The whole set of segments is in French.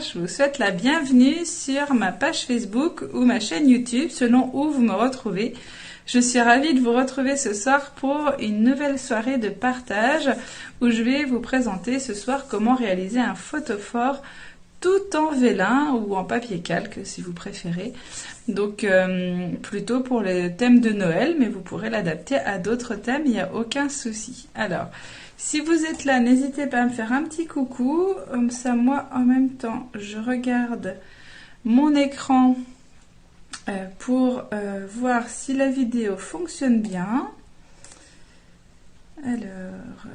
je vous souhaite la bienvenue sur ma page Facebook ou ma chaîne YouTube, selon où vous me retrouvez. Je suis ravie de vous retrouver ce soir pour une nouvelle soirée de partage où je vais vous présenter ce soir comment réaliser un photophore tout en vélin ou en papier calque si vous préférez. Donc plutôt pour les thèmes de Noël, mais vous pourrez l'adapter à d'autres thèmes, il n'y a aucun souci. Alors, si vous êtes là, n'hésitez pas à me faire un petit coucou, comme ça moi en même temps je regarde mon écran pour voir si la vidéo fonctionne bien. Alors,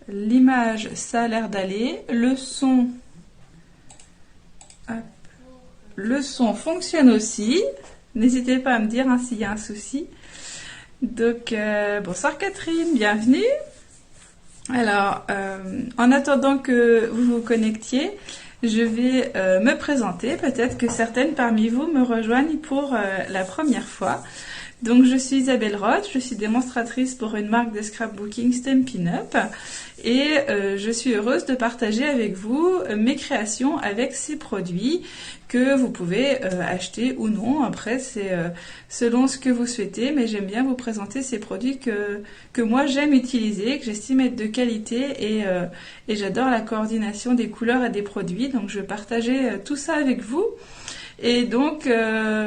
l'image, ça a l'air d'aller. Le son, hop, le son fonctionne aussi. N'hésitez pas à me dire s'il y a un souci. Donc, bonsoir Catherine, bienvenue. Alors, en attendant que vous vous connectiez, je vais me présenter. Peut-être que certaines parmi vous me rejoignent pour la première fois. Donc, je suis Isabelle Roth, je suis démonstratrice pour une marque de scrapbooking Stampin' Up et je suis heureuse de partager avec vous mes créations avec ces produits que vous pouvez acheter ou non. Après, c'est selon ce que vous souhaitez, mais j'aime bien vous présenter ces produits que moi j'aime utiliser, que j'estime être de qualité et j'adore la coordination des couleurs et des produits. Donc, je vais partager tout ça avec vous. Et donc,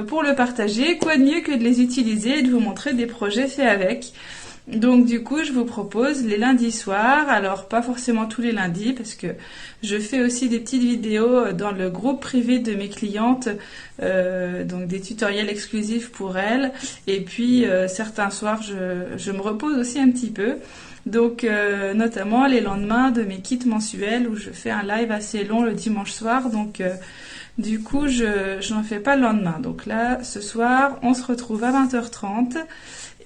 pour le partager, quoi de mieux que de les utiliser et de vous montrer des projets faits avec. Donc, du coup, je vous propose les lundis soirs. Alors, pas forcément tous les lundis, parce que je fais aussi des petites vidéos dans le groupe privé de mes clientes, donc des tutoriels exclusifs pour elles. Et puis, certains soirs, je me repose aussi un petit peu. Donc, notamment les lendemains de mes kits mensuels où je fais un live assez long le dimanche soir. Donc, du coup, je n'en fais pas le lendemain. Donc là, ce soir, on se retrouve à 20h30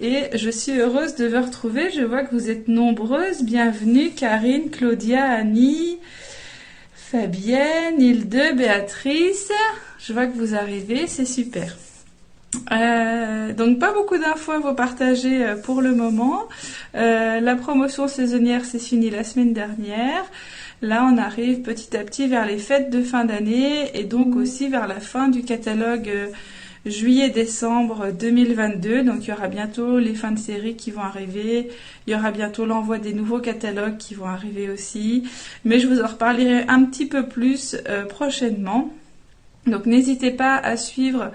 et je suis heureuse de vous retrouver. Je vois que vous êtes nombreuses. Bienvenue Karine, Claudia, Annie, Fabienne, Hilde, Béatrice. Je vois que vous arrivez, c'est super. Donc pas beaucoup d'infos à vous partager pour le moment. La promotion saisonnière s'est finie la semaine dernière. Là, on arrive petit à petit vers les fêtes de fin d'année et donc aussi vers la fin du catalogue juillet-décembre 2022. Donc, il y aura bientôt les fins de série qui vont arriver. Il y aura bientôt l'envoi des nouveaux catalogues qui vont arriver aussi. Mais je vous en reparlerai un petit peu plus prochainement. Donc, n'hésitez pas à suivre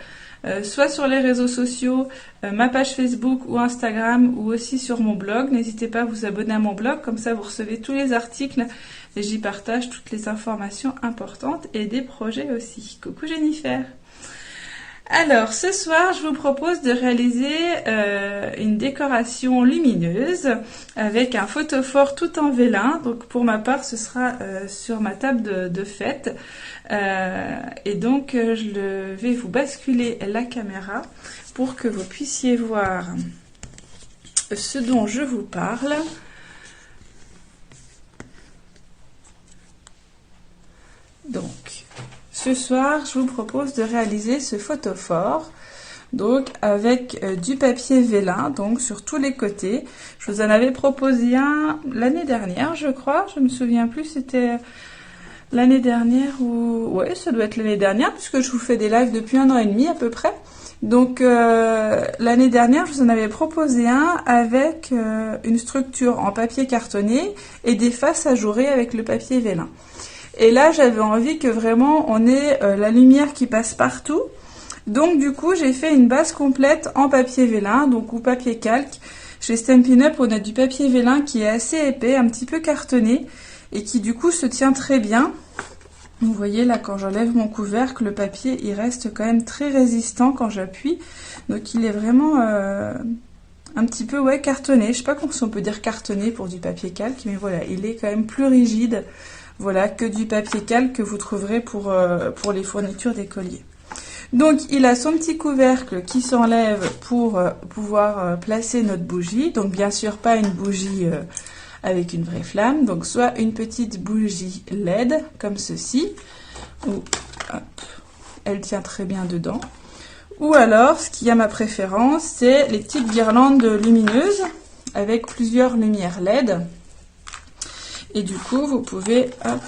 soit sur les réseaux sociaux, ma page Facebook ou Instagram ou aussi sur mon blog. N'hésitez pas à vous abonner à mon blog, comme ça vous recevez tous les articles et j'y partage toutes les informations importantes et des projets aussi. Coucou Jennifer. Alors, ce soir, je vous propose de réaliser une décoration lumineuse avec un photophore tout en vélin. Donc, pour ma part, ce sera sur ma table de fête. Et donc, je vais vous basculer la caméra pour que vous puissiez voir ce dont je vous parle. Donc, ce soir, je vous propose de réaliser ce photophore, donc avec du papier vélin, donc sur tous les côtés. Je vous en avais proposé un l'année dernière, je crois. Je me souviens plus, c'était l'année dernière ou... Ouais, ça doit être l'année dernière, puisque je vous fais des lives depuis 1 an et demi à peu près. Donc, l'année dernière, je vous en avais proposé un avec une structure en papier cartonné et des faces ajourées avec le papier vélin. Et là, j'avais envie que vraiment on ait la lumière qui passe partout. Donc, du coup, j'ai fait une base complète en papier vélin, donc ou papier calque. Chez Stampin' Up, on a du papier vélin qui est assez épais, un petit peu cartonné, et qui, du coup, se tient très bien. Vous voyez, là, quand j'enlève mon couvercle, le papier, il reste quand même très résistant quand j'appuie. Donc, il est vraiment un petit peu, ouais, cartonné. Je sais pas si on peut dire cartonné pour du papier calque, mais voilà, il est quand même plus rigide. Voilà, que du papier calque que vous trouverez pour les fournitures des colliers. Donc, il a son petit couvercle qui s'enlève pour pouvoir placer notre bougie. Donc, bien sûr, pas une bougie avec une vraie flamme. Donc, soit une petite bougie LED, comme ceci, où hop, elle tient très bien dedans. Ou alors, ce qui a ma préférence, c'est les petites guirlandes lumineuses avec plusieurs lumières LED. Et du coup, vous pouvez hop,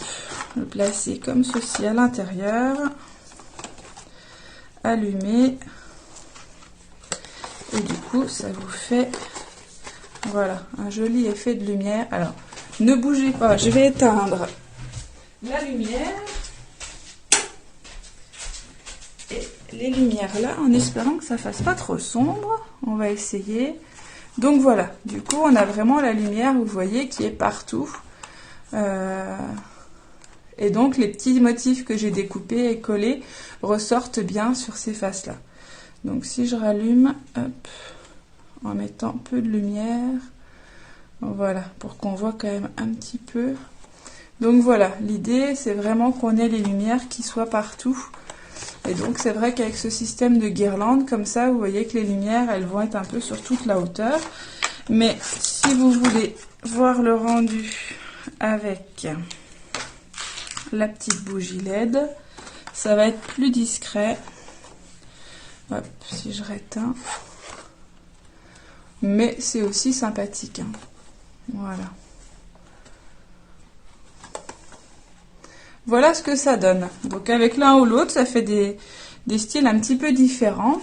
le placer comme ceci à l'intérieur, allumer, et du coup, ça vous fait, voilà, un joli effet de lumière. Alors, ne bougez pas, je vais éteindre la lumière. Et les lumières là, en espérant que ça fasse pas trop sombre. On va essayer. Donc voilà, du coup, on a vraiment la lumière, vous voyez, qui est partout. Et donc, les petits motifs que j'ai découpés et collés ressortent bien sur ces faces-là. Donc, si je rallume, hop, en mettant peu de lumière, voilà, pour qu'on voit quand même un petit peu. Donc voilà, l'idée, c'est vraiment qu'on ait les lumières qui soient partout. Et donc, c'est vrai qu'avec ce système de guirlande, comme ça, vous voyez que les lumières, elles vont être un peu sur toute la hauteur. Mais si vous voulez voir le rendu avec la petite bougie LED, ça va être plus discret. Hop, si je réteins. Mais c'est aussi sympathique, hein. Voilà. Voilà ce que ça donne. Donc avec l'un ou l'autre, ça fait des styles un petit peu différents.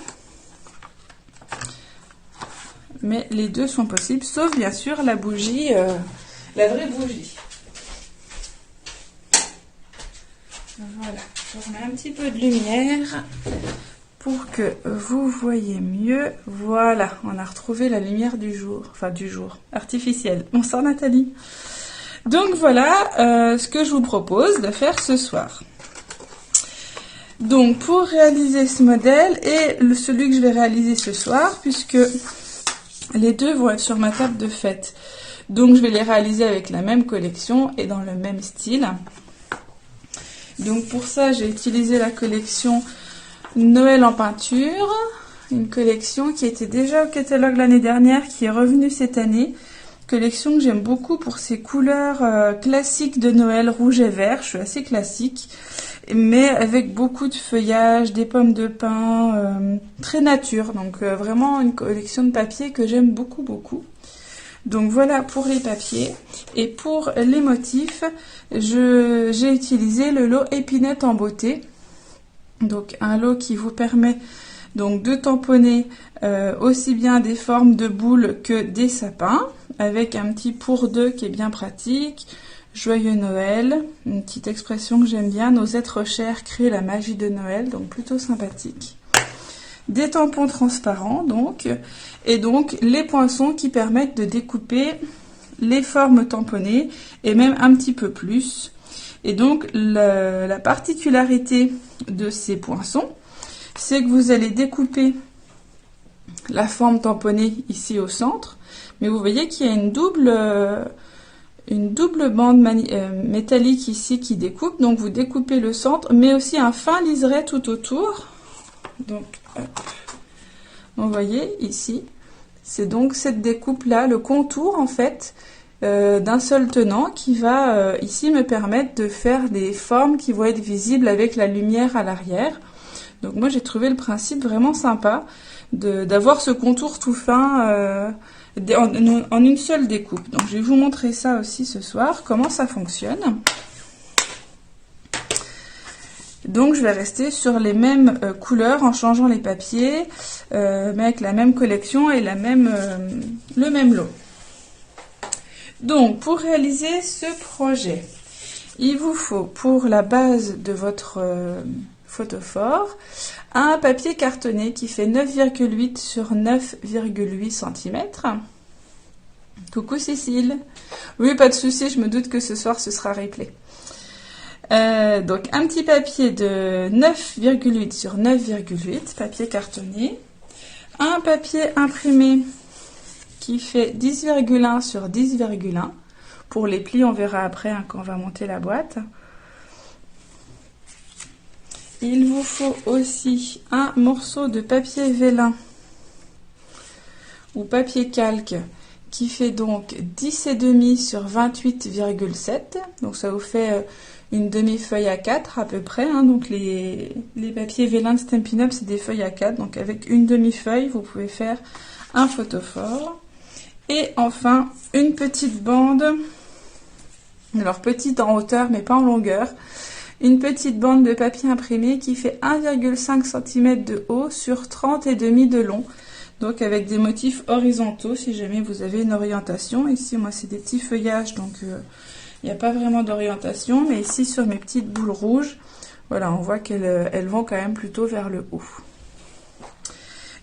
Mais les deux sont possibles, sauf bien sûr la bougie, la vraie bougie. Voilà, je remets un petit peu de lumière pour que vous voyez mieux. Voilà, on a retrouvé la lumière du jour, enfin du jour, artificielle. Bonsoir Nathalie. Donc voilà ce que je vous propose de faire ce soir. Donc pour réaliser ce modèle et celui que je vais réaliser ce soir, puisque les deux vont être sur ma table de fête. Donc je vais les réaliser avec la même collection et dans le même style. Donc pour ça, j'ai utilisé la collection Noël en peinture, une collection qui était déjà au catalogue l'année dernière, qui est revenue cette année. Collection que j'aime beaucoup pour ses couleurs classiques de Noël, rouge et vert. Je suis assez classique, mais avec beaucoup de feuillage, des pommes de pin, très nature. Donc vraiment une collection de papiers que j'aime beaucoup, beaucoup. Donc voilà pour les papiers. Et pour les motifs, j'ai utilisé le lot Épinette en beauté. Donc un lot qui vous permet donc de tamponner aussi bien des formes de boules que des sapins, avec un petit pour deux qui est bien pratique. Joyeux Noël, une petite expression que j'aime bien. Nos êtres chers créent la magie de Noël, donc plutôt sympathique. Des tampons transparents donc, et donc les poinçons qui permettent de découper les formes tamponnées et même un petit peu plus. Et donc la particularité de ces poinçons, c'est que vous allez découper la forme tamponnée ici au centre, mais vous voyez qu'il y a une double bande métallique ici qui découpe, donc vous découpez le centre, mais aussi un fin liseré tout autour. Donc, vous voyez ici, c'est donc cette découpe-là, le contour en fait, d'un seul tenant qui va ici me permettre de faire des formes qui vont être visibles avec la lumière à l'arrière. Donc moi j'ai trouvé le principe vraiment sympa d'avoir ce contour tout fin en une seule découpe. Donc je vais vous montrer ça aussi ce soir, comment ça fonctionne. Donc je vais rester sur les mêmes couleurs en changeant les papiers, mais avec la même collection et le même lot. Donc pour réaliser ce projet, il vous faut pour la base de votre photophore un papier cartonné qui fait 9,8 sur 9,8 cm. Coucou Cécile. Oui, pas de souci, je me doute que ce soir ce sera replay. Donc un petit papier de 9,8 sur 9,8, papier cartonné. Un papier imprimé qui fait 10,1 sur 10,1. Pour les plis, on verra après hein, quand on va monter la boîte. Il vous faut aussi un morceau de papier vélin ou papier calque qui fait donc 10,5 sur 28,7. Donc ça vous fait une demi-feuille A4 à peu près. Hein. Donc les papiers vélin de Stampin' Up, c'est des feuilles A4. Donc avec une demi-feuille, vous pouvez faire un photophore. Et enfin, une petite bande Alors petite en hauteur mais pas en longueur. Une petite bande de papier imprimé qui fait 1,5 cm de haut sur 30,5 de long. Donc avec des motifs horizontaux si jamais vous avez une orientation. Ici moi c'est des petits feuillages donc il n'y a pas vraiment d'orientation. Mais ici sur mes petites boules rouges, voilà, on voit qu'elles vont quand même plutôt vers le haut.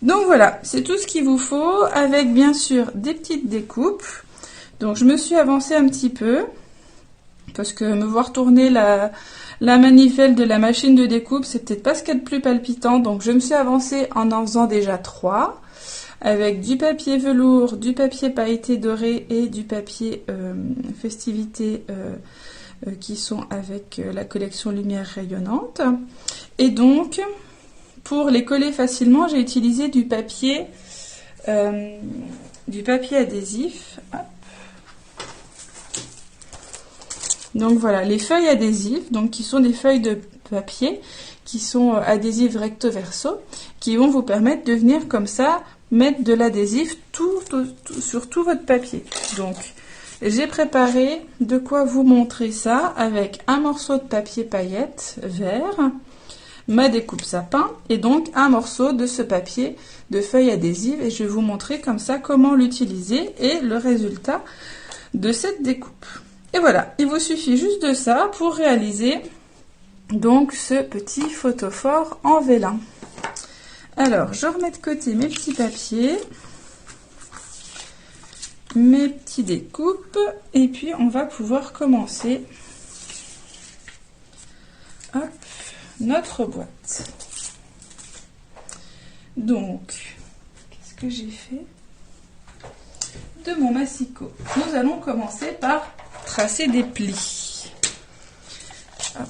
Donc voilà, c'est tout ce qu'il vous faut avec bien sûr des petites découpes. Donc je me suis avancée un petit peu parce que me voir tourner la manivelle de la machine de découpe, c'est peut-être pas ce qu'il y a de plus palpitant. Donc je me suis avancée en faisant déjà 3 avec du papier velours, du papier pailleté doré et du papier festivité qui sont avec la collection Lumière rayonnante. Et donc pour les coller facilement, j'ai utilisé du papier adhésif. Hop. Donc voilà, les feuilles adhésives, donc qui sont des feuilles de papier qui sont adhésives recto verso, qui vont vous permettre de venir comme ça mettre de l'adhésif sur tout votre papier. Donc j'ai préparé de quoi vous montrer ça avec un morceau de papier paillette vert, ma découpe sapin et donc un morceau de ce papier de feuilles adhésives et je vais vous montrer comme ça comment l'utiliser et le résultat de cette découpe. Et voilà, il vous suffit juste de ça pour réaliser donc ce petit photophore en vélin. Alors, je remets de côté mes petits papiers, mes petits découpes, et puis on va pouvoir commencer hop, notre boîte. Donc, qu'est-ce que j'ai fait de mon massicot? Nous allons commencer par tracer des plis. Hop.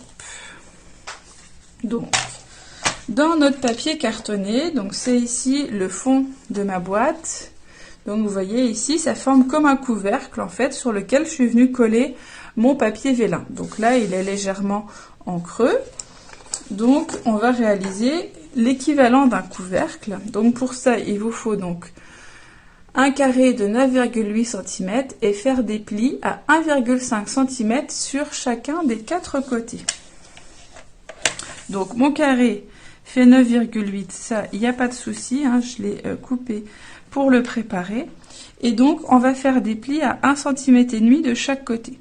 Donc, dans notre papier cartonné, donc c'est ici le fond de ma boîte. Donc vous voyez ici, ça forme comme un couvercle en fait sur lequel je suis venue coller mon papier vélin. Donc là, il est légèrement en creux. Donc on va réaliser l'équivalent d'un couvercle. Donc pour ça, il vous faut donc un carré de 9,8 cm et faire des plis à 1,5 cm sur chacun des 4 côtés. Donc mon carré fait 9,8, ça il n'y a pas de souci, hein, je l'ai coupé pour le préparer. Et donc on va faire des plis à 1,5 cm de chaque côté.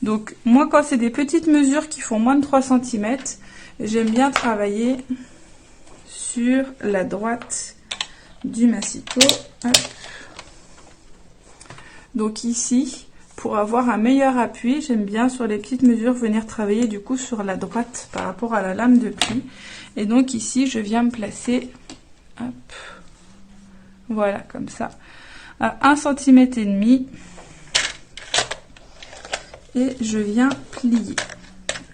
Donc moi quand c'est des petites mesures qui font moins de 3 cm, j'aime bien travailler sur la droite du massicot. Hop. Donc ici, pour avoir un meilleur appui, j'aime bien sur les petites mesures venir travailler du coup sur la droite par rapport à la lame de pli. Et donc ici, je viens me placer, hop, voilà comme ça, à 1,5 cm et je viens plier.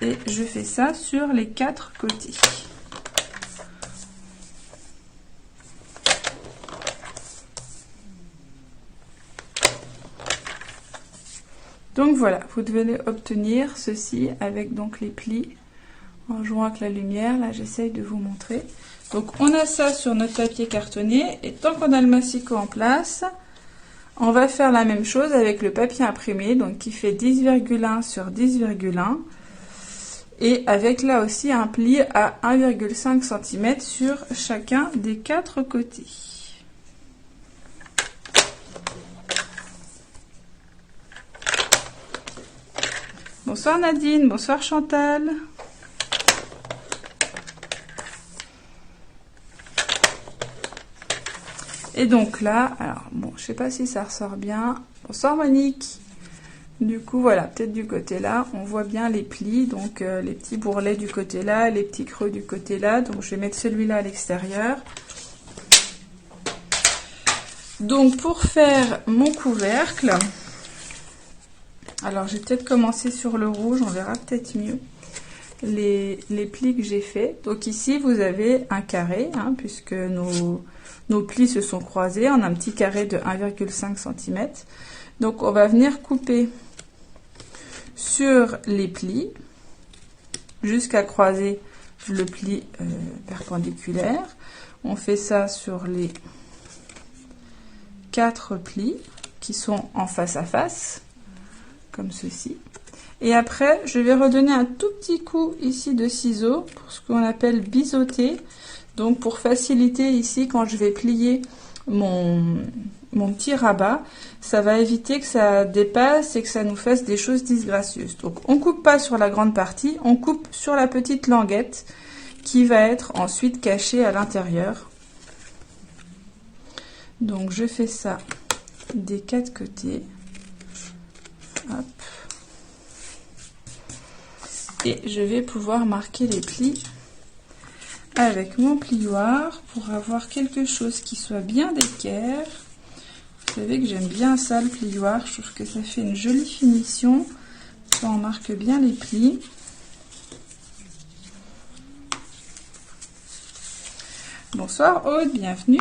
Et je fais ça sur les 4 côtés. Donc voilà, vous devez obtenir ceci avec donc les plis en jouant avec la lumière. Là, j'essaye de vous montrer. Donc on a ça sur notre papier cartonné et tant qu'on a le massicot en place, on va faire la même chose avec le papier imprimé, donc qui fait 10,1 sur 10,1 et avec là aussi un pli à 1,5 cm sur chacun des 4 côtés. Bonsoir Nadine, bonsoir Chantal. Et donc là, alors bon, je sais pas si ça ressort bien. Bonsoir Monique. Du coup, voilà, peut-être du côté là, on voit bien les plis, donc les petits bourrelets du côté là, les petits creux du côté là. Donc je vais mettre celui-là à l'extérieur. Donc pour faire mon couvercle, alors je vais peut-être commencer sur le rouge, on verra peut-être mieux les plis que j'ai fait. Donc ici vous avez un carré, hein, puisque nos plis se sont croisés, on a un petit carré de 1,5 cm. Donc on va venir couper sur les plis jusqu'à croiser le pli perpendiculaire. On fait ça sur les 4 plis qui sont en face à face, comme ceci. Et après, je vais redonner un tout petit coup ici de ciseaux pour ce qu'on appelle biseauter. Donc pour faciliter ici quand je vais plier mon petit rabat, ça va éviter que ça dépasse et que ça nous fasse des choses disgracieuses. Donc on coupe pas sur la grande partie, on coupe sur la petite languette qui va être ensuite cachée à l'intérieur. Donc je fais ça des 4 côtés. Hop. Et je vais pouvoir marquer les plis avec mon plioir pour avoir quelque chose qui soit bien d'équerre. Vous savez que j'aime bien ça, le plioir. Je trouve que ça fait une jolie finition. Ça en marque bien les plis. Bonsoir Aude, bienvenue.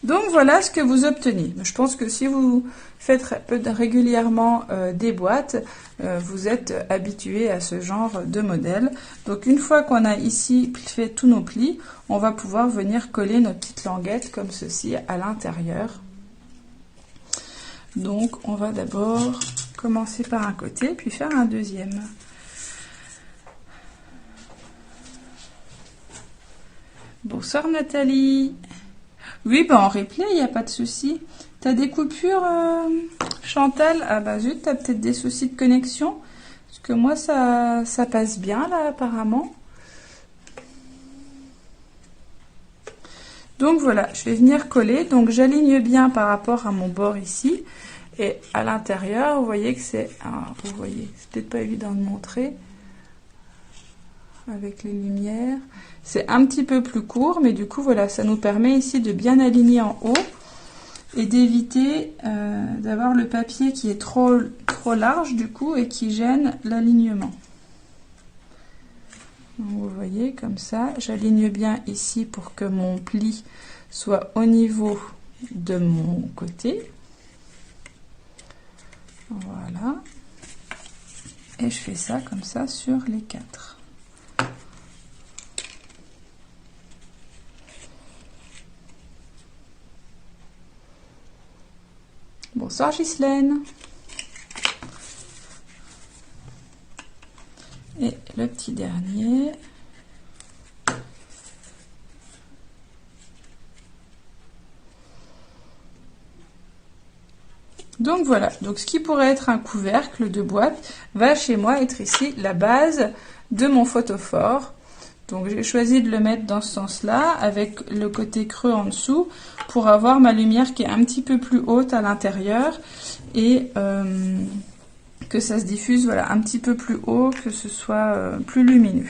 Donc voilà ce que vous obtenez. Je pense que si vous faites régulièrement des boîtes, vous êtes habitué à ce genre de modèle. Donc une fois qu'on a ici fait tous nos plis, on va pouvoir venir coller nos petites languettes comme ceci à l'intérieur. Donc on va d'abord commencer par un côté puis faire un deuxième. Bonsoir Nathalie. Oui, bah en replay, il n'y a pas de souci. T'as des coupures, Chantal? Ah bah zut, t'as peut-être des soucis de connexion. Parce que moi, ça passe bien, là, apparemment. Donc voilà, je vais venir coller. Donc j'aligne bien par rapport à mon bord ici. Et à l'intérieur, vous voyez que c'est... vous voyez, c'est peut-être pas évident de montrer. Avec les lumières. C'est un petit peu plus court, mais du coup, voilà, ça nous permet ici de bien aligner en haut et d'éviter d'avoir le papier qui est trop large, du coup, et qui gêne l'alignement. Vous voyez, comme ça, j'aligne bien ici pour que mon pli soit au niveau de mon côté. Voilà. Et je fais ça comme ça sur les 4. Bonsoir Ghislaine. Et le petit dernier. Donc voilà, donc ce qui pourrait être un couvercle de boîte va chez moi être ici la base de mon photophore. Donc j'ai choisi de le mettre dans ce sens-là, avec le côté creux en dessous, pour avoir ma lumière qui est un petit peu plus haute à l'intérieur et que ça se diffuse voilà, un petit peu plus haut, que ce soit plus lumineux.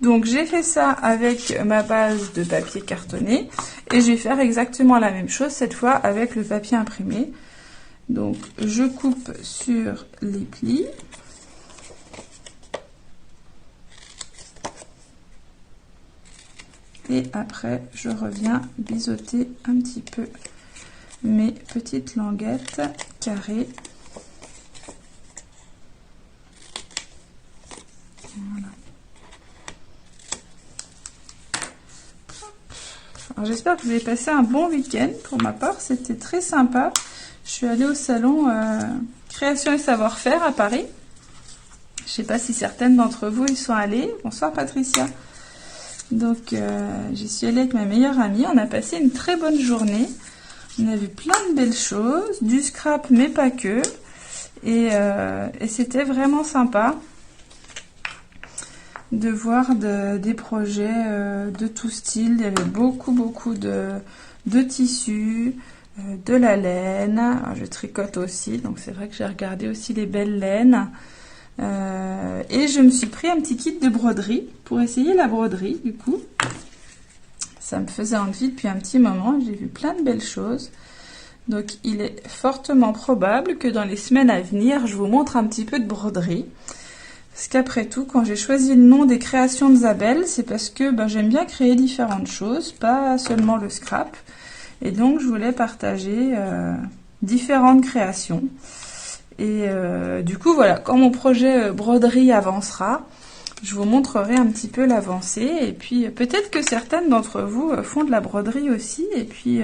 Donc j'ai fait ça avec ma base de papier cartonné et je vais faire exactement la même chose cette fois avec le papier imprimé. Donc je coupe sur les plis. Et après, je reviens biseauter un petit peu mes petites languettes carrées. Voilà. Alors, j'espère que vous avez passé un bon week-end. Pour ma part, c'était très sympa. Je suis allée au salon Création et Savoir-faire à Paris. Je ne sais pas si certaines d'entre vous y sont allées. Bonsoir Patricia. Donc j'y suis allée avec ma meilleure amie, on a passé une très bonne journée, on a vu plein de belles choses, du scrap mais pas que, et c'était vraiment sympa de voir des projets de tout style. Il y avait beaucoup de tissus, de la laine. Alors, je tricote aussi, donc c'est vrai que j'ai regardé aussi les belles laines. Et je me suis pris un petit kit de broderie pour essayer la broderie. Du coup, ça me faisait envie depuis un petit moment. J'ai vu plein de belles choses. Donc, il est fortement probable que dans les semaines à venir, je vous montre un petit peu de broderie. Parce qu'après tout, quand j'ai choisi le nom des créations de Zabel, c'est parce que j'aime bien créer différentes choses, pas seulement le scrap. Et donc, je voulais partager différentes créations. Et du coup, voilà, quand mon projet broderie avancera, je vous montrerai un petit peu l'avancée. Et puis, peut-être que certaines d'entre vous font de la broderie aussi et puis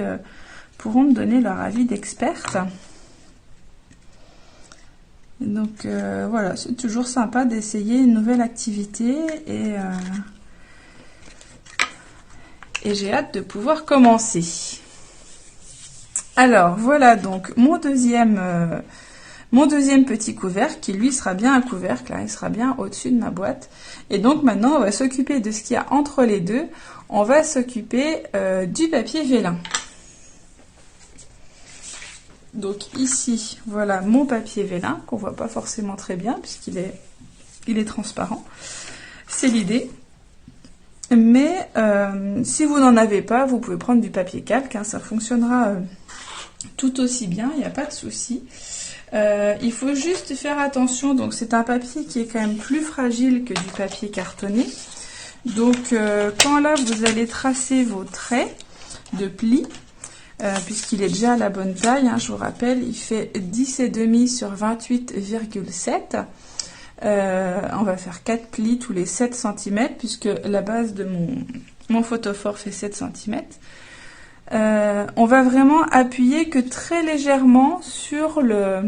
pourront me donner leur avis d'experte. Donc voilà, c'est toujours sympa d'essayer une nouvelle activité et j'ai hâte de pouvoir commencer. Alors voilà donc mon deuxième petit couvercle qui lui sera bien un couvercle, hein, il sera bien au-dessus de ma boîte. Et donc maintenant on va s'occuper de ce qu'il y a entre les deux, on va s'occuper du papier vélin. Donc ici voilà mon papier vélin qu'on voit pas forcément très bien puisqu'il est transparent, c'est l'idée. Mais si vous n'en avez pas, vous pouvez prendre du papier calque, hein, ça fonctionnera tout aussi bien, il n'y a pas de souci. Il faut juste faire attention, donc c'est un papier qui est quand même plus fragile que du papier cartonné. Donc quand là vous allez tracer vos traits de plis, puisqu'il est déjà à la bonne taille, hein, je vous rappelle, il fait 10,5 sur 28,7. On va faire 4 plis tous les 7 cm, puisque la base de mon photophore fait 7 cm. On va vraiment appuyer que très légèrement sur la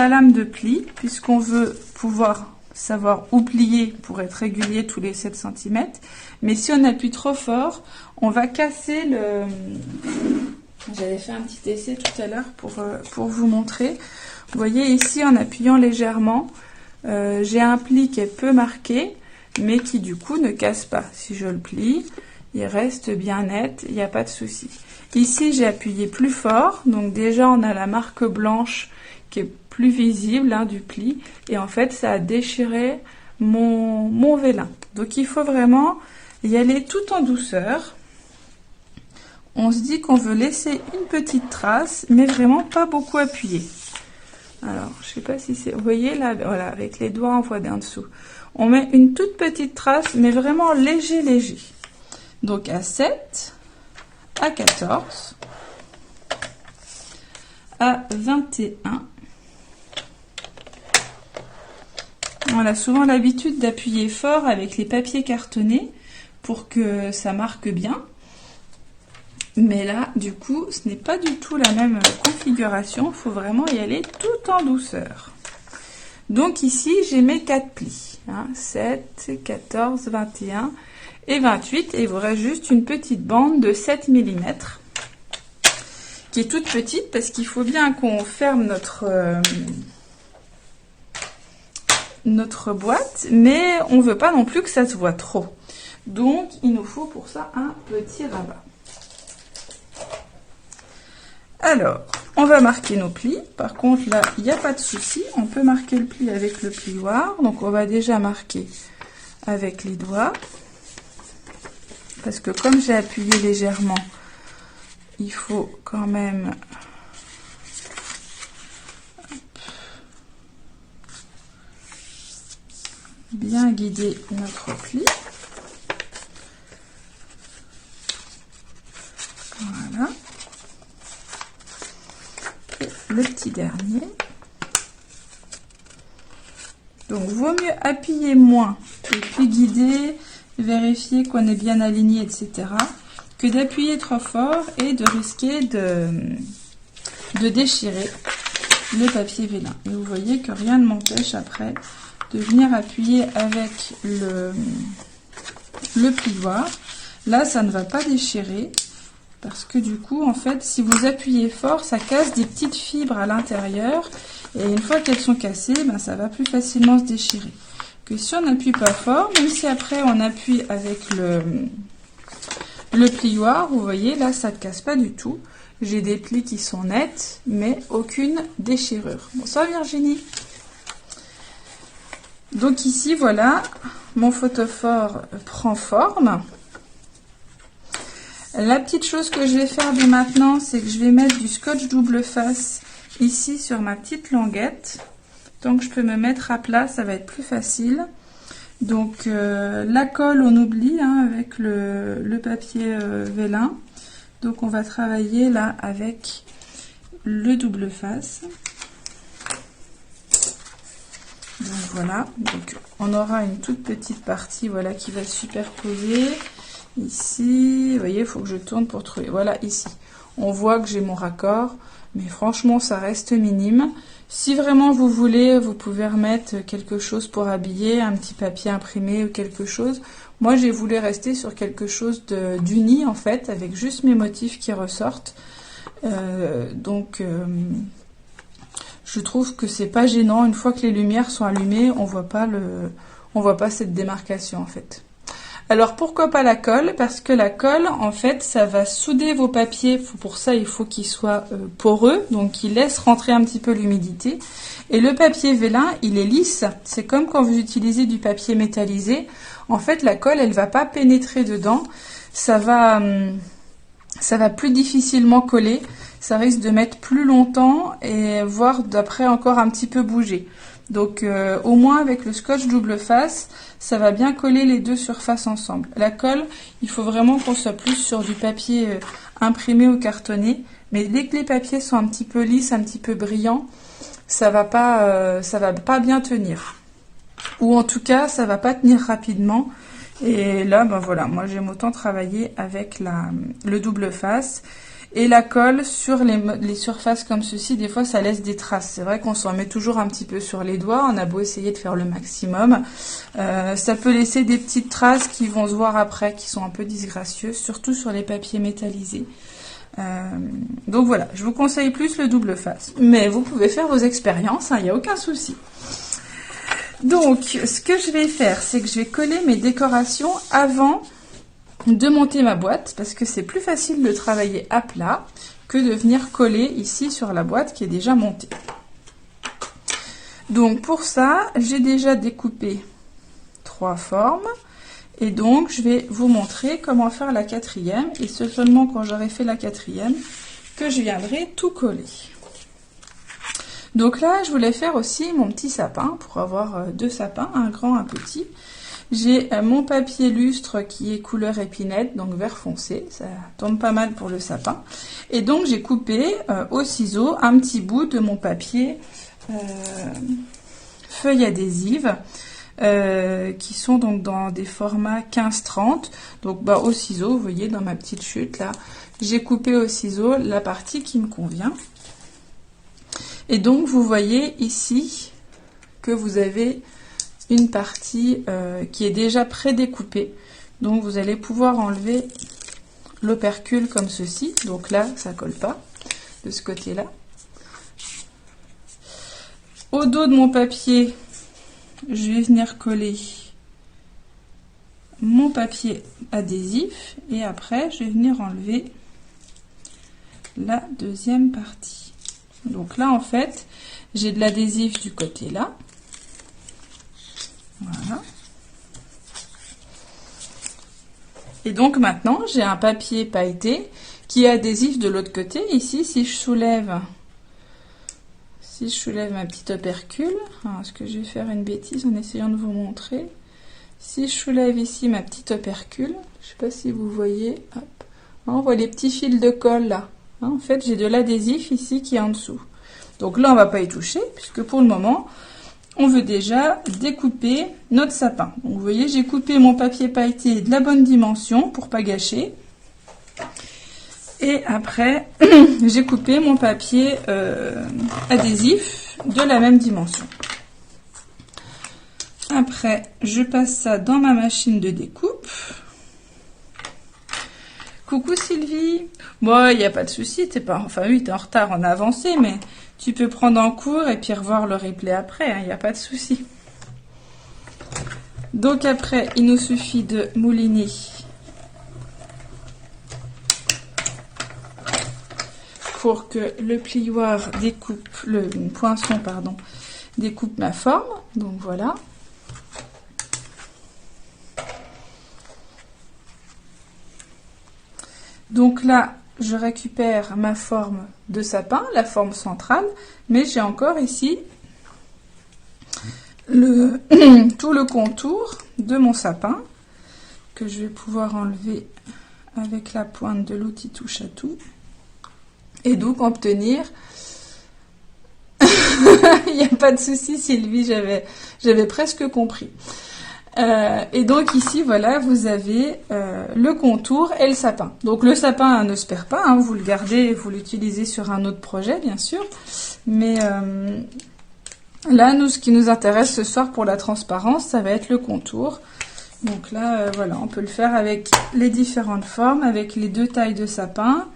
lame de pli, puisqu'on veut pouvoir savoir où plier pour être régulier tous les 7 cm. Mais si on appuie trop fort, on va casser le... J'avais fait un petit essai tout à l'heure pour vous montrer. Vous voyez ici, en appuyant légèrement, j'ai un pli qui est peu marqué, mais qui du coup ne casse pas. Si je le plie, il reste bien net, il n'y a pas de souci. Ici, j'ai appuyé plus fort, donc déjà on a la marque blanche qui est plus visible, hein, du pli, et en fait ça a déchiré mon vélin. Donc il faut vraiment y aller tout en douceur. On se dit qu'on veut laisser une petite trace, mais vraiment pas beaucoup appuyer. Alors, je sais pas si c'est... Vous voyez là, voilà, avec les doigts, on voit d'en dessous. On met une toute petite trace, mais vraiment léger. Donc à 7, à 14, à 21. On a souvent l'habitude d'appuyer fort avec les papiers cartonnés pour que ça marque bien. Mais là, du coup, ce n'est pas du tout la même configuration. Il faut vraiment y aller tout en douceur. Donc ici, j'ai mes 4 plis. Hein, 7, 14, 21 et 28. Et il vous reste juste une petite bande de 7 mm. Qui est toute petite parce qu'il faut bien qu'on ferme notre boîte. Mais on ne veut pas non plus que ça se voit trop. Donc, il nous faut pour ça un petit rabat. Alors, on va marquer nos plis. Par contre, là, il n'y a pas de souci. On peut marquer le pli avec le plioir. Donc, on va déjà marquer avec les doigts. Parce que comme j'ai appuyé légèrement, il faut quand même... bien guider notre pli. Voilà. Le petit dernier. Donc, vaut mieux appuyer moins et puis guider, vérifier qu'on est bien aligné, etc. que d'appuyer trop fort et de risquer de déchirer le papier vélin. Et vous voyez que rien ne m'empêche après de venir appuyer avec le plioir. Là, ça ne va pas déchirer. Parce que du coup, en fait, si vous appuyez fort, ça casse des petites fibres à l'intérieur. Et une fois qu'elles sont cassées, ben, ça va plus facilement se déchirer. Que si on n'appuie pas fort, même si après on appuie avec le plioir, vous voyez, là, ça ne casse pas du tout. J'ai des plis qui sont nets, mais aucune déchirure. Bonsoir Virginie. Donc ici, voilà, mon photophore prend forme. La petite chose que je vais faire dès maintenant, c'est que je vais mettre du scotch double face ici sur ma petite languette. Tant que je peux me mettre à plat, ça va être plus facile. Donc la colle, on oublie hein, avec le papier vélin. Donc on va travailler là avec le double face. Donc voilà, donc on aura une toute petite partie voilà, qui va se superposer. Ici, vous voyez, il faut que je tourne pour trouver. Voilà, ici. On voit que j'ai mon raccord, mais franchement, ça reste minime. Si vraiment vous voulez, vous pouvez remettre quelque chose pour habiller, un petit papier imprimé ou quelque chose. Moi, j'ai voulu rester sur quelque chose d'uni, en fait, avec juste mes motifs qui ressortent. Je trouve que c'est pas gênant. Une fois que les lumières sont allumées, on voit pas cette démarcation, en fait. Alors pourquoi pas la colle? Parce que la colle, en fait, ça va souder vos papiers. Pour ça, il faut qu'ils soient poreux, donc il laisse rentrer un petit peu l'humidité. Et le papier vélin, il est lisse. C'est comme quand vous utilisez du papier métallisé. En fait, la colle, elle va pas pénétrer dedans. Ça va plus difficilement coller. Ça risque de mettre plus longtemps et voire d'après encore un petit peu bouger. Donc au moins avec le scotch double face, ça va bien coller les deux surfaces ensemble. La colle, il faut vraiment qu'on soit plus sur du papier imprimé ou cartonné. Mais dès que les papiers sont un petit peu lisses, un petit peu brillants, ça va pas bien tenir. Ou en tout cas, ça va pas tenir rapidement. Et là, ben voilà, moi j'aime autant travailler avec le double face. Et la colle sur les surfaces comme ceci, des fois ça laisse des traces. C'est vrai qu'on s'en met toujours un petit peu sur les doigts, on a beau essayer de faire le maximum. Ça peut laisser des petites traces qui vont se voir après, qui sont un peu disgracieuses, surtout sur les papiers métallisés. Donc voilà, je vous conseille plus le double face. Mais vous pouvez faire vos expériences, il n'y a aucun souci. Donc, ce que je vais faire, c'est que je vais coller mes décorations avant de monter ma boîte, parce que c'est plus facile de travailler à plat que de venir coller ici sur la boîte qui est déjà montée. Donc pour ça, j'ai déjà découpé 3 formes, et donc je vais vous montrer comment faire la 4e, et c'est seulement quand j'aurai fait la 4e que je viendrai tout coller. Donc là, je voulais faire aussi mon petit sapin, pour avoir 2 sapins, un grand, un petit. J'ai mon papier lustre qui est couleur épinette, donc vert foncé, ça tombe pas mal pour le sapin. Et donc j'ai coupé au ciseau un petit bout de mon papier feuille adhésive, qui sont donc dans des formats 15-30. Donc au ciseau, vous voyez dans ma petite chute là, j'ai coupé au ciseau la partie qui me convient. Et donc vous voyez ici que vous avez une partie qui est déjà prédécoupée. Donc vous allez pouvoir enlever l'opercule comme ceci. Donc là, ça colle pas de ce côté-là. Au dos de mon papier, je vais venir coller mon papier adhésif et après, je vais venir enlever la deuxième partie. Donc là, en fait, j'ai de l'adhésif du côté là. Voilà. Et donc maintenant, j'ai un papier pailleté qui est adhésif de l'autre côté. Ici, si je soulève ma petite opercule, est-ce que je vais faire une bêtise en essayant de vous montrer? Si je soulève ici ma petite opercule, je ne sais pas si vous voyez, hop, on voit les petits fils de colle là. En fait, j'ai de l'adhésif ici qui est en dessous. Donc là, on ne va pas y toucher, puisque pour le moment, on veut déjà découper notre sapin. Donc vous voyez, j'ai coupé mon papier pailleté de la bonne dimension pour pas gâcher. Et après, j'ai coupé mon papier adhésif de la même dimension. Après, je passe ça dans ma machine de découpe. Coucou Sylvie. Bon, il n'y a pas de souci, t'es en retard, on a avancé, mais tu peux prendre en cours et puis revoir le replay après, il n'y a pas de souci. Donc après, il nous suffit de mouliner pour que le plioir découpe, le poinçon, pardon, découpe ma forme. Donc voilà. Donc là, je récupère ma forme de sapin, la forme centrale, mais j'ai encore ici tout le contour de mon sapin que je vais pouvoir enlever avec la pointe de l'outil touche à tout et donc obtenir il n'y a pas de souci Sylvie, j'avais presque compris. Et donc ici, voilà, vous avez le contour et le sapin. Donc le sapin ne se perd pas, hein, vous le gardez et vous l'utilisez sur un autre projet, bien sûr. Mais là, nous, ce qui nous intéresse ce soir pour la transparence, ça va être le contour. Donc là, voilà, on peut le faire avec les différentes formes, avec les 2 tailles de sapin,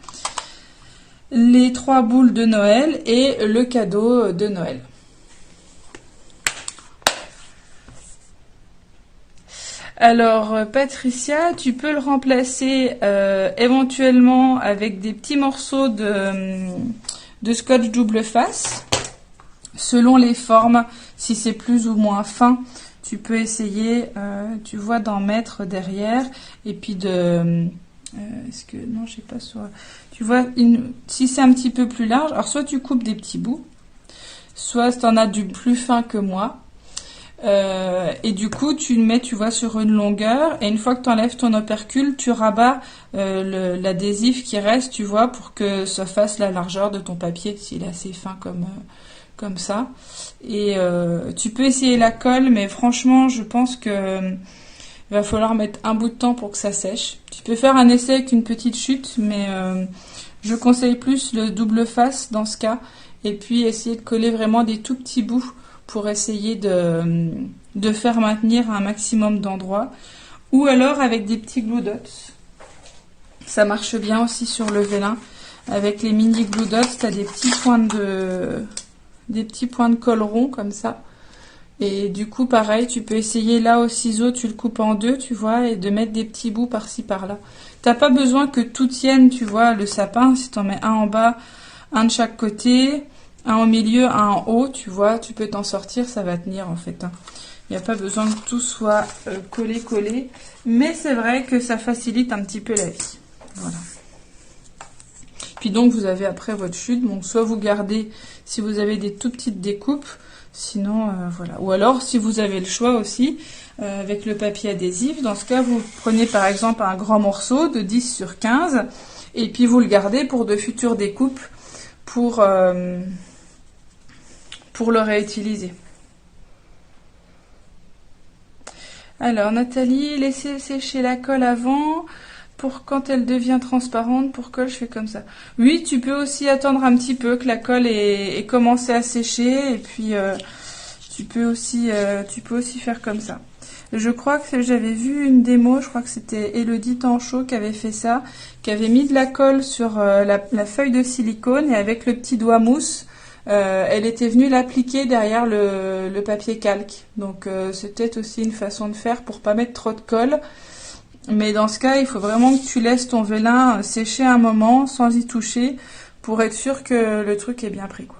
les 3 boules de Noël et le cadeau de Noël. Alors, Patricia, tu peux le remplacer éventuellement avec des petits morceaux de scotch double face. Selon les formes, si c'est plus ou moins fin, tu peux essayer, tu vois, d'en mettre derrière. Et puis de... est-ce que... Non, je sais pas sur... Tu vois, si c'est un petit peu plus large, alors soit tu coupes des petits bouts, soit tu en as du plus fin que moi. Et du coup, tu le mets, tu vois, sur une longueur. Et une fois que tu enlèves ton opercule, tu rabats l'adhésif qui reste, tu vois, pour que ça fasse la largeur de ton papier, s'il est assez fin comme ça. Et tu peux essayer la colle, mais franchement, je pense que il va falloir mettre un bout de temps pour que ça sèche. Tu peux faire un essai avec une petite chute, mais je conseille plus le double face dans ce cas. Et puis essayer de coller vraiment des tout petits bouts pour essayer de faire maintenir un maximum d'endroits. Ou alors avec des petits glue dots. Ça marche bien aussi sur le vélin. Avec les mini glue dots, tu as des petits points de colle rond comme ça. Et du coup, pareil, tu peux essayer là au ciseau, tu le coupes en 2, tu vois, et de mettre des petits bouts par-ci par-là. T'as pas besoin que tout tienne, tu vois, le sapin. Si t'en mets un en bas, un de chaque côté, un au milieu, un en haut, tu vois, tu peux t'en sortir, ça va tenir en fait. Il n'y a pas besoin que tout soit collé. Mais c'est vrai que ça facilite un petit peu la vie. Voilà. Puis donc, vous avez après votre chute. Donc, soit vous gardez si vous avez des tout petites découpes. Sinon, voilà. Ou alors, si vous avez le choix aussi, avec le papier adhésif, dans ce cas, vous prenez par exemple un grand morceau de 10 sur 15 et puis vous le gardez pour de futures découpes pour le réutiliser. Alors, Nathalie, laissez sécher la colle avant pour quand elle devient transparente. Pour colle, je fais comme ça. Oui, tu peux aussi attendre un petit peu que la colle ait commencé à sécher et puis tu peux aussi faire comme ça. Je crois que j'avais vu une démo, je crois que c'était Elodie Tanchot qui avait fait ça, qui avait mis de la colle sur la feuille de silicone et avec le petit doigt mousse, elle était venue l'appliquer derrière le papier calque. Donc c'est peut-être aussi une façon de faire pour pas mettre trop de colle. Mais dans ce cas, il faut vraiment que tu laisses ton vélin sécher un moment sans y toucher pour être sûr que le truc est bien pris, quoi.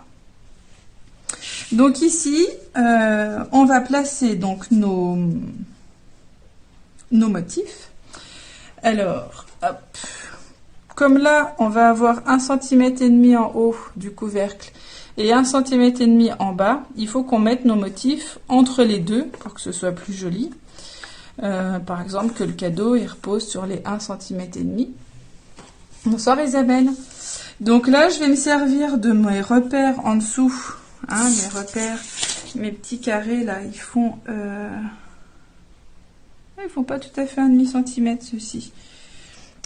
Donc ici, on va placer donc nos motifs. Alors, hop. Comme là, on va avoir 1,5 cm en haut du couvercle et 1,5 cm en bas, il faut qu'on mette nos motifs entre les deux pour que ce soit plus joli. Par exemple, que le cadeau il repose sur les 1,5 cm. Bonsoir Isabelle. Donc là, je vais me servir de mes repères en dessous. Hein, mes repères, mes petits carrés là, ils font pas tout à fait 1,5 cm ceux-ci.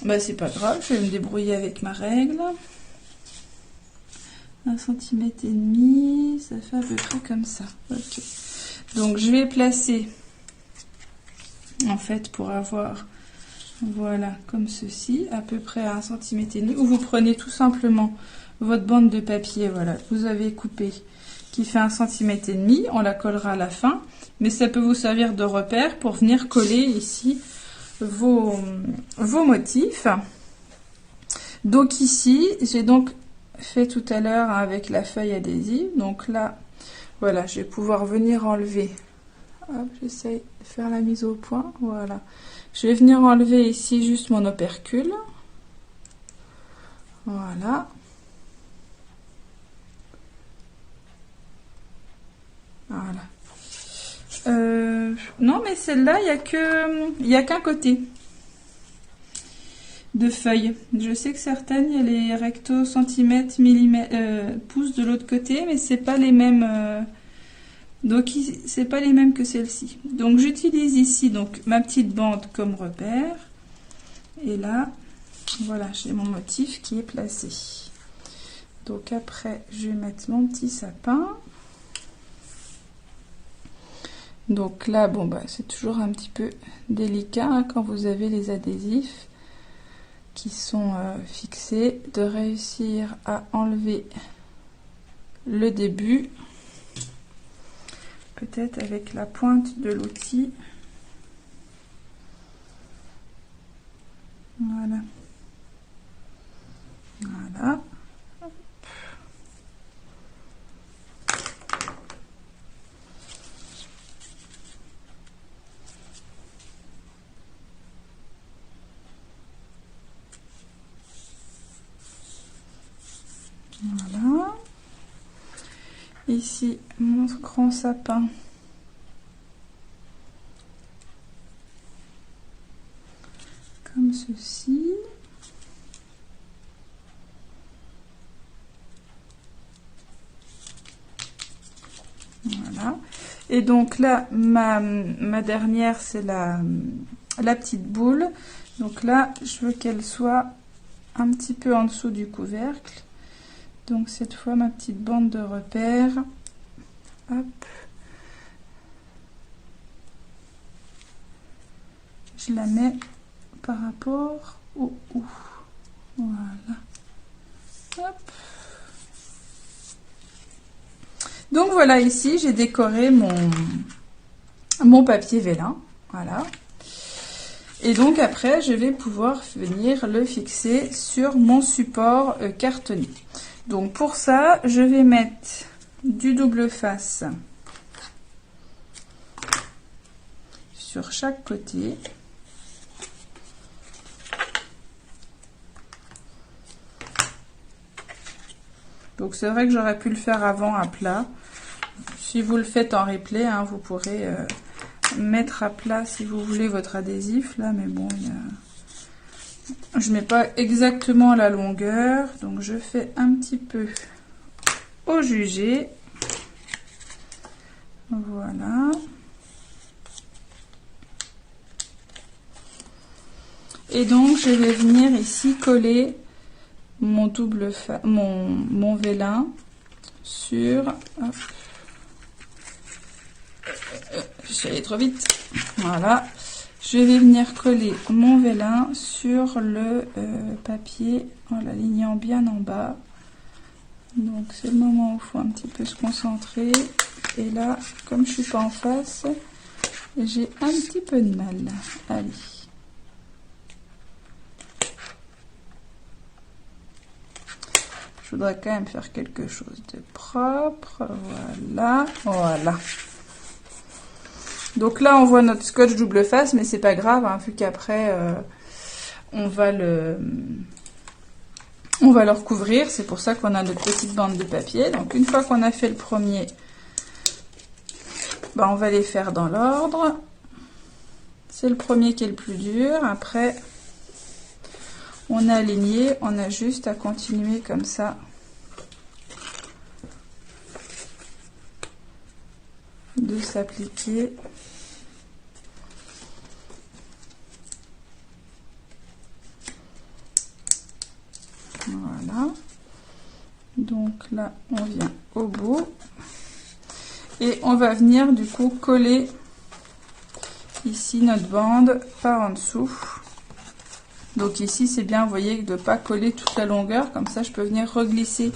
Bah c'est pas grave, je vais me débrouiller avec ma règle. 1,5 cm, ça fait à peu près comme ça. Ok. Donc je vais placer, en fait, pour avoir, voilà, comme ceci, à peu près à 1,5 cm. Ou vous prenez tout simplement votre bande de papier, voilà, que vous avez coupé, qui fait 1,5 cm, on la collera à la fin, mais ça peut vous servir de repère pour venir coller ici vos motifs. Donc ici, j'ai donc fait tout à l'heure avec la feuille adhésive, donc là, voilà, je vais pouvoir venir enlever, hop, j'essaye de faire la mise au point, voilà, je vais venir enlever ici juste mon opercule, voilà. Voilà. Non, mais celle-là, il y a qu'un côté de feuille. Je sais que certaines, il y a les rectos centimètres, millimètres, pouces de l'autre côté, mais c'est pas les mêmes Donc c'est pas les mêmes que celle-ci. Donc j'utilise ici donc ma petite bande comme repère. Et là, voilà, j'ai mon motif qui est placé. Donc après, je vais mettre mon petit sapin. Donc là, bon bah c'est toujours un petit peu délicat hein, quand vous avez les adhésifs qui sont fixés, de réussir à enlever le début, peut-être avec la pointe de l'outil. Voilà. Voilà. Voilà. Ici, mon grand sapin. Comme ceci. Voilà. Et donc là, ma dernière, c'est la petite boule. Donc là, je veux qu'elle soit un petit peu en dessous du couvercle. Donc cette fois, ma petite bande de repère. Hop. Je la mets par rapport au haut. Voilà. Hop. Donc voilà, ici j'ai décoré mon papier vélin. Voilà. Et donc après, je vais pouvoir venir le fixer sur mon support cartonné. Donc pour ça, je vais mettre du double face sur chaque côté. Donc c'est vrai que j'aurais pu le faire avant à plat. Si vous le faites en replay, hein, vous pourrez mettre à plat si vous voulez votre adhésif là, mais bon, je mets pas exactement la longueur, donc je fais un petit peu au jugé. Voilà. Et donc je vais venir ici coller mon mon vélin sur, hop, je suis allée trop vite, voilà, je vais venir coller mon vélin sur le papier en l'alignant bien en bas. Donc c'est le moment où il faut un petit peu se concentrer, et là comme je suis pas en face, j'ai un petit peu de mal. Allez. Je voudrais quand même faire quelque chose de propre. Voilà, voilà. Donc là, on voit notre scotch double face, mais c'est pas grave, hein, vu qu'après, on va le recouvrir. C'est pour ça qu'on a notre petite bande de papier. Donc une fois qu'on a fait le premier, ben, on va les faire dans l'ordre. C'est le premier qui est le plus dur. Après, on a aligné, on a juste à continuer comme ça de s'appliquer. Voilà. Donc là, on vient au bout et on va venir du coup coller ici notre bande par en dessous. Donc ici, c'est bien, vous voyez, de ne pas coller toute la longueur. Comme ça, je peux venir reglisser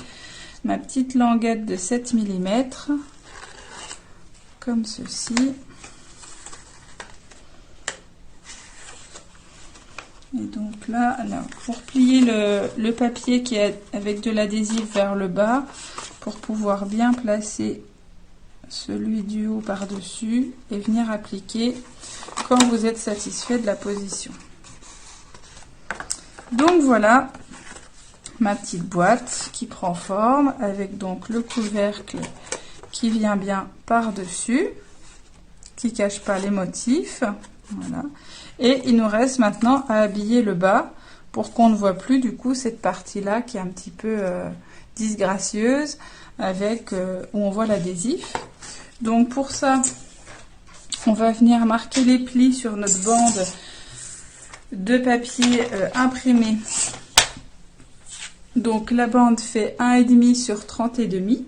ma petite languette de 7 mm. Comme ceci. Et donc là, alors, pour plier le papier qui est avec de l'adhésif vers le bas, pour pouvoir bien placer celui du haut par-dessus et venir appliquer quand vous êtes satisfait de la position. Donc voilà ma petite boîte qui prend forme avec donc le couvercle qui vient bien par-dessus, qui cache pas les motifs. Voilà. Et il nous reste maintenant à habiller le bas pour qu'on ne voit plus du coup cette partie-là qui est un petit peu disgracieuse avec où on voit l'adhésif. Donc pour ça, on va venir marquer les plis sur notre bande de papier imprimé. Donc la bande fait 1,5 sur 30,5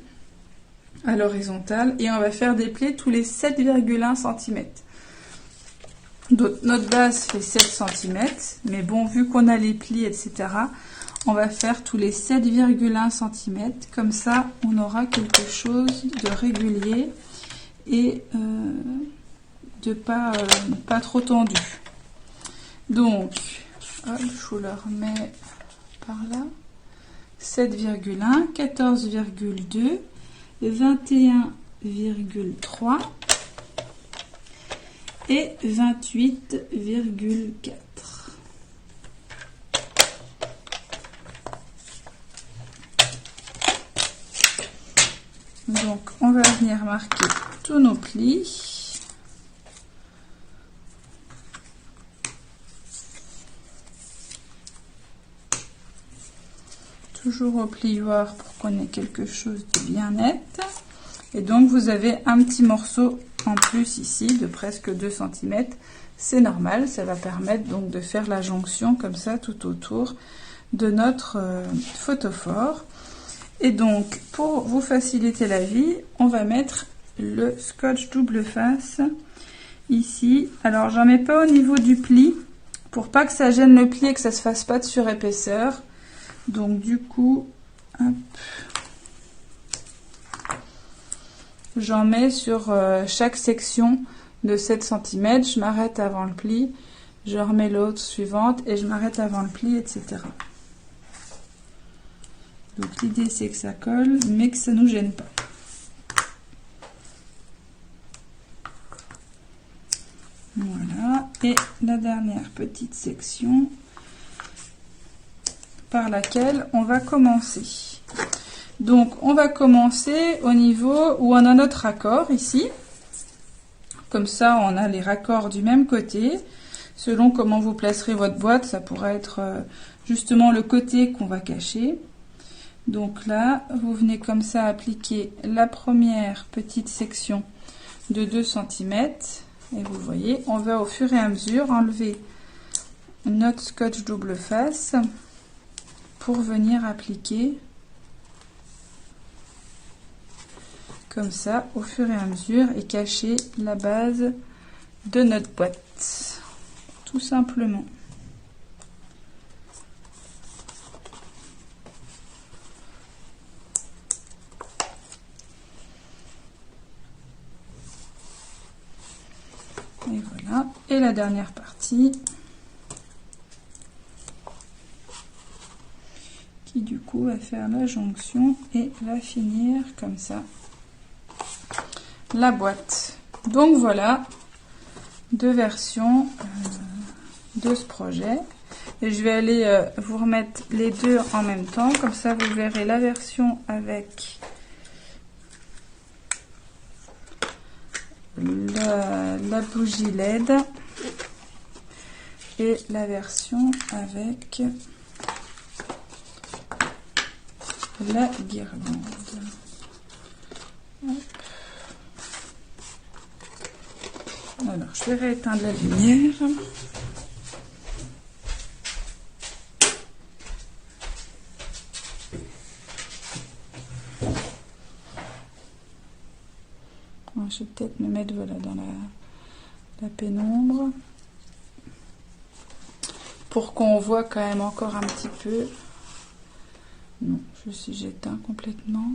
à l'horizontale et on va faire des plis tous les 7,1 cm. Donc notre base fait 7 cm, mais bon, vu qu'on a les plis, etc., on va faire tous les 7,1 cm. Comme ça, on aura quelque chose de régulier et de pas trop tendu. Donc, hop, je le remets par là. 7,1, 14,2, 21,3 et 28,4. Donc, on va venir marquer tous nos plis. Toujours au plioir pour qu'on ait quelque chose de bien net. Et donc, vous avez un petit morceau en plus ici de presque 2 cm. C'est normal, ça va permettre donc de faire la jonction comme ça tout autour de notre photophore. Et donc, pour vous faciliter la vie, on va mettre le scotch double face ici. Alors, j'en mets pas au niveau du pli pour pas que ça gêne le pli et que ça se fasse pas de surépaisseur. Donc, du coup, hop, j'en mets sur chaque section de 7 cm. Je m'arrête avant le pli, je remets l'autre suivante et je m'arrête avant le pli, etc. Donc l'idée c'est que ça colle, mais que ça ne nous gêne pas. Voilà, et la dernière petite section par laquelle on va commencer. Donc on va commencer au niveau où on a notre raccord ici. Comme ça on a les raccords du même côté. Selon comment vous placerez votre boîte, ça pourrait être justement le côté qu'on va cacher. Donc là, vous venez comme ça appliquer la première petite section de 2 cm. Et vous voyez, on va au fur et à mesure enlever notre scotch double face pour venir appliquer comme ça au fur et à mesure et cacher la base de notre boîte. Tout simplement. Et voilà, et la dernière partie qui du coup va faire la jonction et va finir comme ça la boîte. Donc voilà, deux versions de ce projet. Et je vais aller vous remettre les deux en même temps, comme ça vous verrez la version avec la bougie LED et la version avec la guirlande. Hop. Alors je vais rééteindre la lumière. Je vais peut-être me mettre voilà, dans la pénombre pour qu'on voit quand même encore un petit peu. Non, j'éteins complètement.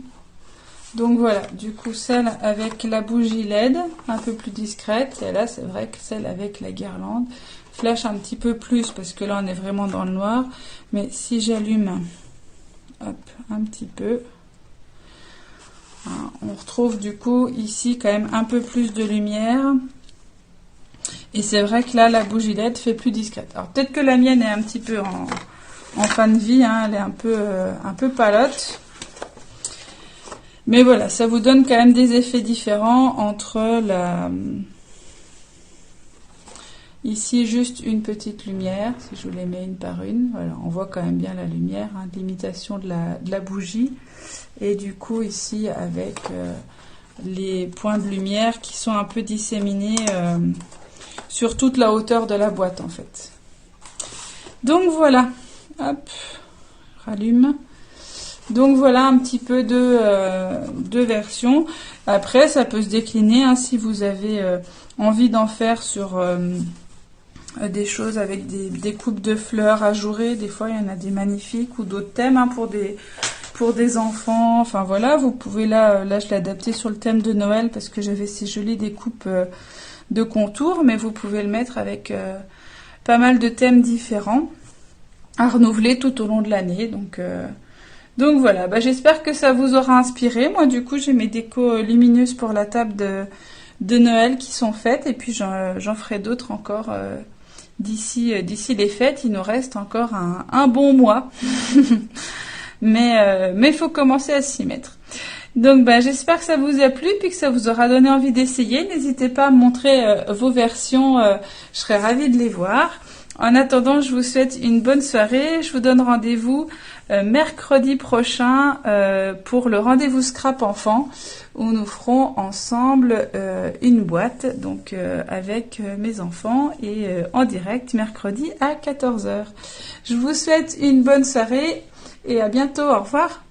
Donc voilà, du coup celle avec la bougie LED un peu plus discrète, et là c'est vrai que celle avec la guirlande flash un petit peu plus parce que là on est vraiment dans le noir, mais si j'allume hop un petit peu, on retrouve du coup ici quand même un peu plus de lumière. Et c'est vrai que là la bougie LED fait plus discrète. Alors peut-être que la mienne est un petit peu en fin de vie, hein, elle est un peu palote. Mais voilà, ça vous donne quand même des effets différents entre ici juste une petite lumière, si je vous les mets une par une, voilà, on voit quand même bien la lumière, hein, l'imitation de la bougie. Et du coup ici avec les points de lumière qui sont un peu disséminés sur toute la hauteur de la boîte en fait. Donc voilà, hop, rallume. Donc voilà un petit peu de versions. Après ça peut se décliner hein, si vous avez envie d'en faire sur des choses avec des coupes de fleurs ajourées. Des fois il y en a des magnifiques ou d'autres thèmes hein, pour des enfants. Enfin voilà, vous pouvez là je l'ai adapté sur le thème de Noël parce que j'avais ces jolies découpes de contours, mais vous pouvez le mettre avec pas mal de thèmes différents à renouveler tout au long de l'année. Donc voilà, j'espère que ça vous aura inspiré. Moi du coup j'ai mes décos lumineuses pour la table de Noël qui sont faites et puis j'en ferai d'autres encore d'ici les fêtes. Il nous reste encore un bon mois. Mais il faut commencer à s'y mettre. Donc j'espère que ça vous a plu puis que ça vous aura donné envie d'essayer. N'hésitez pas à me montrer vos versions, je serais ravie de les voir. En attendant, je vous souhaite une bonne soirée. Je vous donne rendez-vous mercredi prochain pour le rendez-vous scrap enfant où nous ferons ensemble une boîte donc avec mes enfants et en direct mercredi à 14 h. Je vous souhaite une bonne soirée et à bientôt. Au revoir.